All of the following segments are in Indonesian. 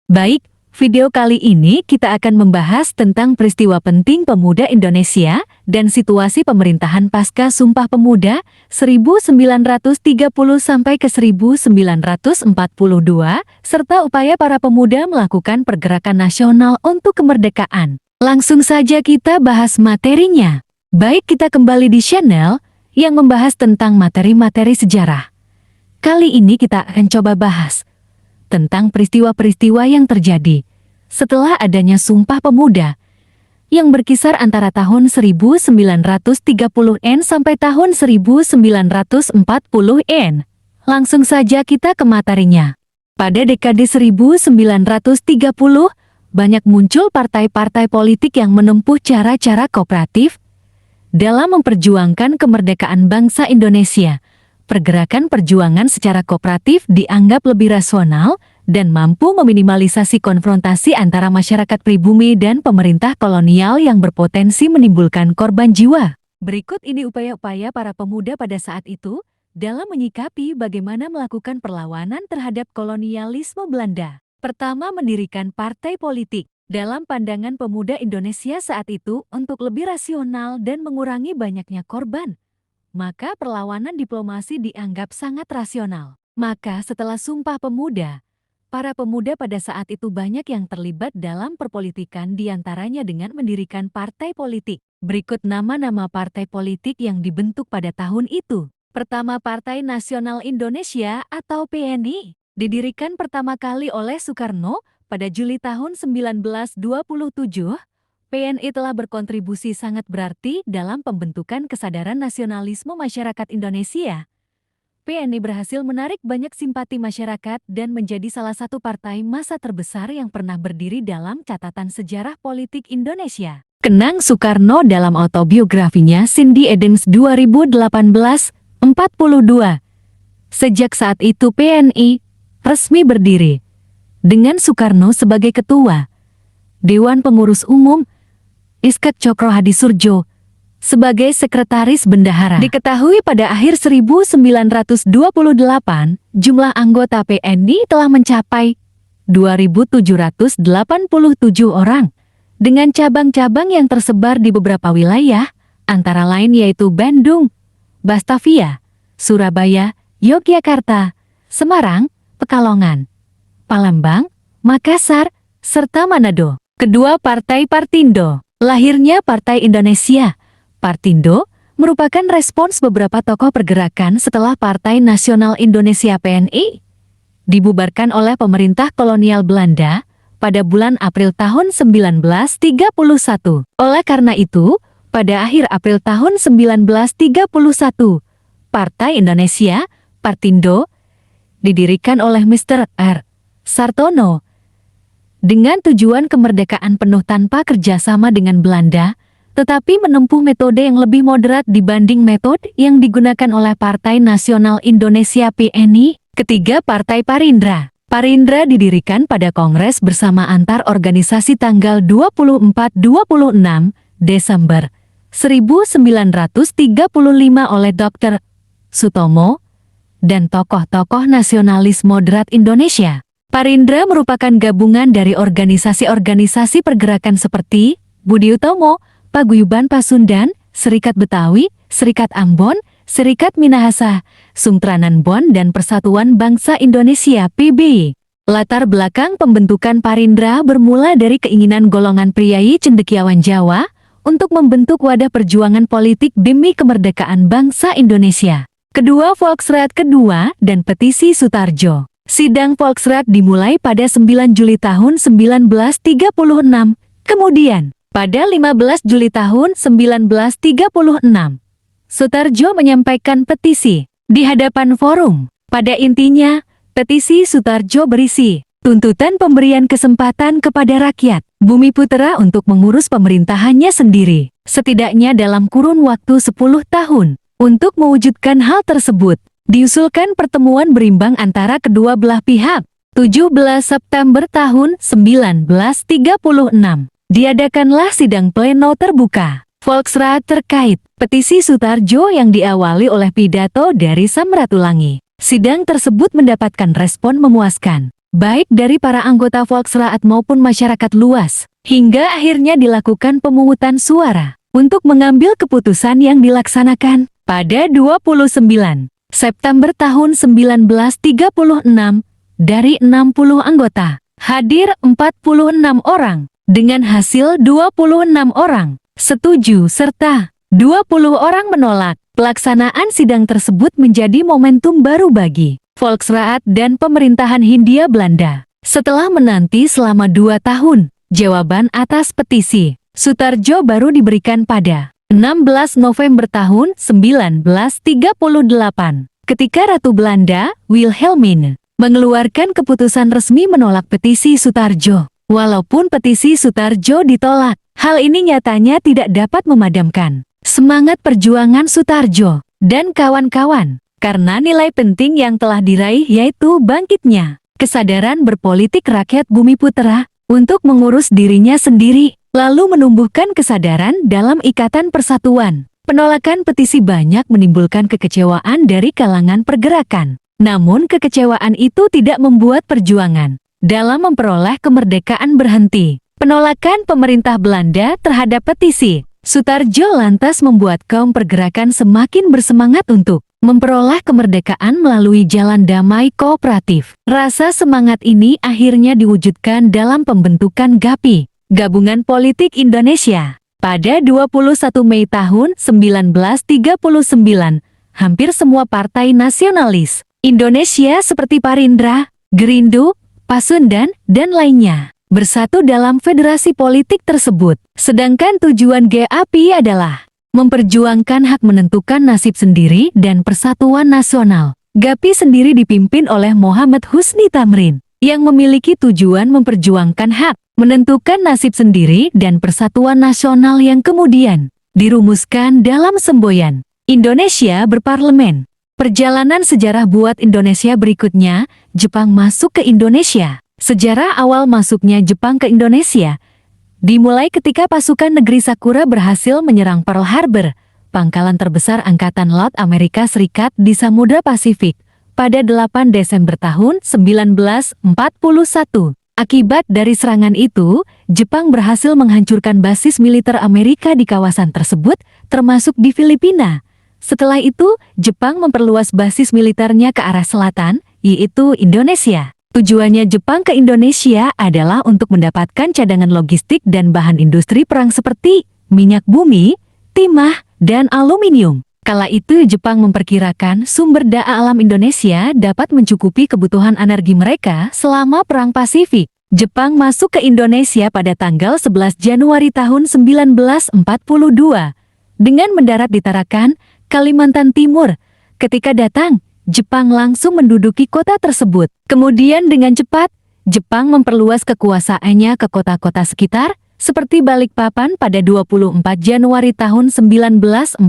Baik, video kali ini kita akan membahas tentang peristiwa penting pemuda Indonesia dan situasi pemerintahan pasca Sumpah Pemuda 1930 sampai ke 1942, serta upaya para pemuda melakukan pergerakan nasional untuk kemerdekaan. Langsung saja kita bahas materinya. Baik, kita kembali di channel yang membahas tentang materi-materi sejarah. Kali ini kita akan coba bahas tentang peristiwa-peristiwa yang terjadi setelah adanya Sumpah Pemuda yang berkisar antara tahun 1930-an sampai tahun 1940-an. Langsung saja kita ke materinya. Pada dekade 1930, banyak muncul partai-partai politik yang menempuh cara-cara kooperatif dalam memperjuangkan kemerdekaan bangsa Indonesia. Pergerakan perjuangan secara kooperatif dianggap lebih rasional dan mampu meminimalisasi konfrontasi antara masyarakat pribumi dan pemerintah kolonial yang berpotensi menimbulkan korban jiwa. Berikut ini upaya-upaya para pemuda pada saat itu dalam menyikapi bagaimana melakukan perlawanan terhadap kolonialisme Belanda. Pertama, mendirikan partai politik. Dalam pandangan pemuda Indonesia saat itu, untuk lebih rasional dan mengurangi banyaknya korban, maka perlawanan diplomasi dianggap sangat rasional. Maka setelah Sumpah Pemuda, para pemuda pada saat itu banyak yang terlibat dalam perpolitikan, diantaranya dengan mendirikan partai politik. Berikut nama-nama partai politik yang dibentuk pada tahun itu. Pertama, Partai Nasional Indonesia atau PNI. Didirikan pertama kali oleh Soekarno pada Juli tahun 1927. PNI telah berkontribusi sangat berarti dalam pembentukan kesadaran nasionalisme masyarakat Indonesia. PNI berhasil menarik banyak simpati masyarakat dan menjadi salah satu partai massa terbesar yang pernah berdiri dalam catatan sejarah politik Indonesia. Kenang Soekarno dalam autobiografinya Cindy Adams 2018, 42. Sejak saat itu PNI resmi berdiri dengan Soekarno sebagai ketua, Dewan Pengurus Umum Iskak Cokro Hadi Surjo sebagai sekretaris bendahara. Diketahui pada akhir 1928, jumlah anggota PNI telah mencapai 2.787 orang, dengan cabang-cabang yang tersebar di beberapa wilayah, antara lain yaitu Bandung, Batavia, Surabaya, Yogyakarta, Semarang, Pekalongan, Palembang, Makassar, serta Manado. Kedua, Partai Partindo. Lahirnya Partai Indonesia, Partindo, merupakan respons beberapa tokoh pergerakan setelah Partai Nasional Indonesia PNI dibubarkan oleh pemerintah kolonial Belanda pada bulan April tahun 1931. Oleh karena itu, pada akhir April tahun 1931, Partai Indonesia, Partindo, didirikan oleh Mr. R. Sartono dengan tujuan kemerdekaan penuh tanpa kerjasama dengan Belanda, tetapi menempuh metode yang lebih moderat dibanding metode yang digunakan oleh Partai Nasional Indonesia PNI. Ketiga, Partai Parindra. Parindra didirikan pada Kongres bersama antar organisasi tanggal 24-26 Desember 1935 oleh Dr. Sutomo dan tokoh-tokoh nasionalis moderat Indonesia. Parindra merupakan gabungan dari organisasi-organisasi pergerakan seperti Budi Utomo, Paguyuban Pasundan, Serikat Betawi, Serikat Ambon, Serikat Minahasa, Sumtranan Bon, dan Persatuan Bangsa Indonesia PBI. Latar belakang pembentukan Parindra bermula dari keinginan golongan priai cendekiawan Jawa untuk membentuk wadah perjuangan politik demi kemerdekaan bangsa Indonesia. Kedua, Volksraad kedua dan Petisi Sutarjo. Sidang Volksraad dimulai pada 9 Juli tahun 1936. Kemudian, pada 15 Juli tahun 1936, Sutarjo menyampaikan petisi di hadapan forum. Pada intinya, petisi Sutarjo berisi tuntutan pemberian kesempatan kepada rakyat Bumi Putera untuk mengurus pemerintahannya sendiri, setidaknya dalam kurun waktu 10 tahun. Untuk mewujudkan hal tersebut, diusulkan pertemuan berimbang antara kedua belah pihak. 17 September tahun 1936, diadakanlah sidang pleno terbuka Volksraad terkait petisi Sutarjo yang diawali oleh pidato dari Samratulangi. Sidang tersebut mendapatkan respon memuaskan. baik dari para anggota Volksraad maupun masyarakat luas, hingga akhirnya dilakukan pemungutan suara untuk mengambil keputusan yang dilaksanakan pada 29 September tahun 1936. Dari 60 anggota, hadir 46 orang, dengan hasil 26 orang setuju serta 20 orang menolak. Pelaksanaan sidang tersebut menjadi momentum baru bagi Volksraad dan pemerintahan Hindia Belanda. Setelah menanti selama 2 tahun, jawaban atas petisi Sutarjo baru diberikan pada 16 November tahun 1938, ketika Ratu Belanda, Wilhelmine, mengeluarkan keputusan resmi menolak petisi Sutarjo. Walaupun petisi Sutarjo ditolak, hal ini nyatanya tidak dapat memadamkan semangat perjuangan Sutarjo dan kawan-kawan, karena nilai penting yang telah diraih yaitu bangkitnya kesadaran berpolitik rakyat Bumiputera untuk mengurus dirinya sendiri, lalu menumbuhkan kesadaran dalam ikatan persatuan. Penolakan petisi banyak menimbulkan kekecewaan dari kalangan pergerakan. Namun kekecewaan itu tidak membuat perjuangan dalam memperoleh kemerdekaan berhenti. Penolakan pemerintah Belanda terhadap petisi Sutarjo lantas membuat kaum pergerakan semakin bersemangat untuk memperoleh kemerdekaan melalui jalan damai kooperatif. Rasa semangat ini akhirnya diwujudkan dalam pembentukan GAPI, Gabungan Politik Indonesia. Pada 21 Mei tahun 1939, hampir semua partai nasionalis Indonesia seperti Parindra, Gerindu, Pasundan, dan lainnya bersatu dalam federasi politik tersebut. Sedangkan tujuan GAPI adalah memperjuangkan hak menentukan nasib sendiri dan persatuan nasional. GAPI sendiri dipimpin oleh Muhammad Husni Tamrin, yang memiliki tujuan memperjuangkan hak menentukan nasib sendiri dan persatuan nasional yang kemudian dirumuskan dalam semboyan Indonesia berparlemen. Perjalanan sejarah buat Indonesia berikutnya, Jepang masuk ke Indonesia. Sejarah awal masuknya Jepang ke Indonesia dimulai ketika pasukan negeri Sakura berhasil menyerang Pearl Harbor, pangkalan terbesar Angkatan Laut Amerika Serikat di Samudra Pasifik, pada 8 Desember tahun 1941. Akibat dari serangan itu, Jepang berhasil menghancurkan basis militer Amerika di kawasan tersebut, termasuk di Filipina. Setelah itu, Jepang memperluas basis militernya ke arah selatan, yaitu Indonesia. Tujuannya Jepang ke Indonesia adalah untuk mendapatkan cadangan logistik dan bahan industri perang seperti minyak bumi, timah, dan aluminium. Kala itu Jepang memperkirakan sumber daya alam Indonesia dapat mencukupi kebutuhan energi mereka selama Perang Pasifik. Jepang masuk ke Indonesia pada tanggal 11 Januari tahun 1942 dengan mendarat di Tarakan, Kalimantan Timur. Ketika datang, Jepang langsung menduduki kota tersebut. Kemudian dengan cepat, Jepang memperluas kekuasaannya ke kota-kota sekitar, seperti Balikpapan pada 24 Januari tahun 1942,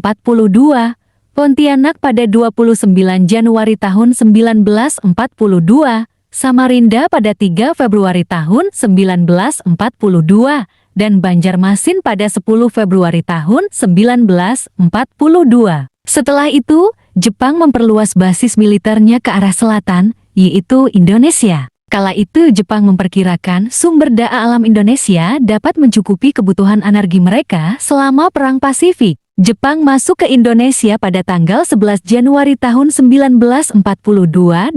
Pontianak pada 29 Januari tahun 1942, Samarinda pada 3 Februari tahun 1942, dan Banjarmasin pada 10 Februari tahun 1942. Setelah itu, Jepang memperluas basis militernya ke arah selatan, yaitu Indonesia. Kala itu Jepang memperkirakan sumber daya alam Indonesia dapat mencukupi kebutuhan energi mereka selama Perang Pasifik. Jepang masuk ke Indonesia pada tanggal 11 Januari tahun 1942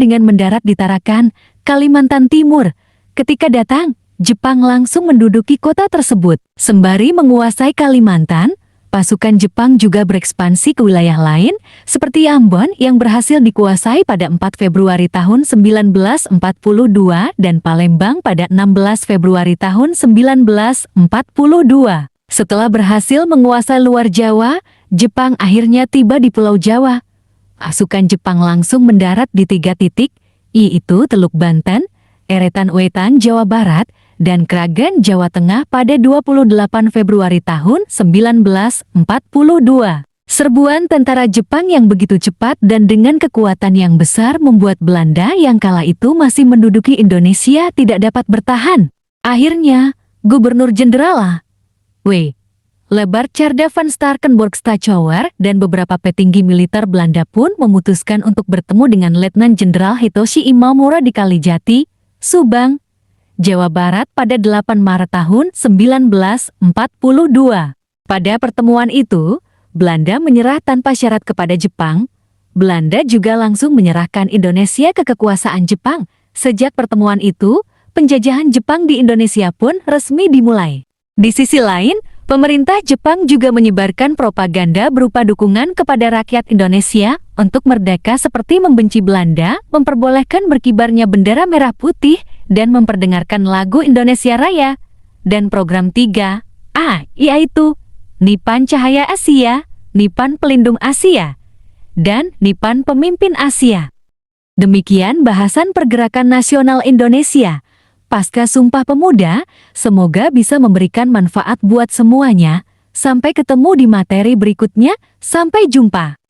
dengan mendarat di Tarakan, Kalimantan Timur. Ketika datang, Jepang langsung menduduki kota tersebut. Sembari menguasai Kalimantan, pasukan Jepang juga berekspansi ke wilayah lain, seperti Ambon yang berhasil dikuasai pada 4 Februari tahun 1942 dan Palembang pada 16 Februari tahun 1942. Setelah berhasil menguasai luar Jawa, Jepang akhirnya tiba di Pulau Jawa. Pasukan Jepang langsung mendarat di 3 titik, yaitu Teluk Banten, Eretan Wetan Jawa Barat, dan Kragan Jawa Tengah pada 28 Februari tahun 1942. Serbuan tentara Jepang yang begitu cepat dan dengan kekuatan yang besar membuat Belanda yang kala itu masih menduduki Indonesia tidak dapat bertahan. Akhirnya, Gubernur Jenderal W. Lebartscharda van Starkenborgh Stachouwer dan beberapa petinggi militer Belanda pun memutuskan untuk bertemu dengan Letnan Jenderal Hitoshi Imamura di Kalijati, Subang, Jawa Barat pada 8 Maret tahun 1942. Pada pertemuan itu, Belanda menyerah tanpa syarat kepada Jepang. Belanda juga langsung menyerahkan Indonesia ke kekuasaan Jepang. Sejak pertemuan itu, penjajahan Jepang di Indonesia pun resmi dimulai. Di sisi lain, pemerintah Jepang juga menyebarkan propaganda berupa dukungan kepada rakyat Indonesia untuk merdeka seperti membenci Belanda, memperbolehkan berkibarnya bendera merah putih, dan memperdengarkan lagu Indonesia Raya. Dan program 3A, yaitu Nipan Cahaya Asia, Nipan Pelindung Asia, dan Nipan Pemimpin Asia. Demikian bahasan Pergerakan Nasional Indonesia pasca Sumpah Pemuda, semoga bisa memberikan manfaat buat semuanya. Sampai ketemu di materi berikutnya, sampai jumpa.